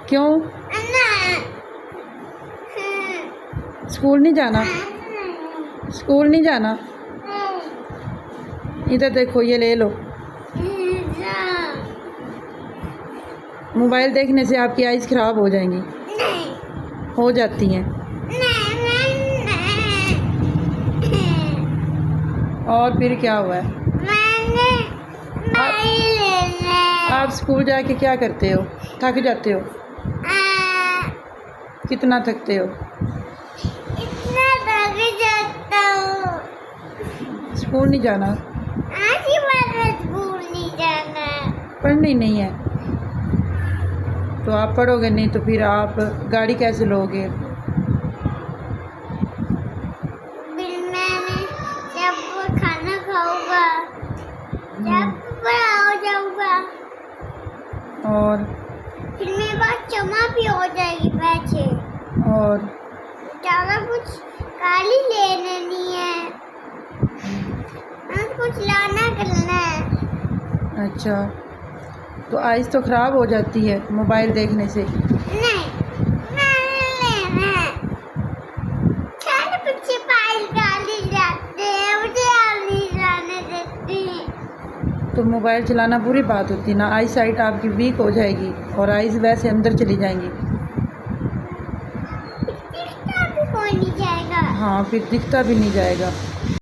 क्यों? स्कूल नहीं जाना? स्कूल नहीं जाना? इधर देखो, ये ले लो। मोबाइल देखने से आपकी आइज़ ख़राब हो जाएंगी। हो जाती हैं। और फिर क्या हुआ है? आप स्कूल जाके क्या करते हो? थक जाते हो? कितना थकते हो? इतना थक जाता हूँ। स्कूल नहीं जाना? आज ही बार स्कूल नहीं जाना। पढ़नी नहीं है तो आप पढ़ोगे नहीं तो फिर आप गाड़ी कैसे लोगे? फिर मैंने जब खाना खाऊंगा जब बड़ा हो जाऊंगा और फिर मेरे पास जमा भी हो जाएगी पैसे और ज़्यादा कुछ काली लेने नहीं है, कुछ लाना करना है। अच्छा, तो आइज़ तो ख़राब हो जाती है मोबाइल देखने से। नहीं, मैंने लेना है। खाने पीछे फाइल काली जाते हैं, मुझे आप नहीं लाने देते। तो मोबाइल चलाना बुरी बात होती है ना, आई साइट आपकी वीक हो जाएगी और आइज़ वैसे अंदर चली जाएंगी। दिखता भी कोई नहीं जाएगा। हाँ, फिर दिखता भी नहीं जाएगा।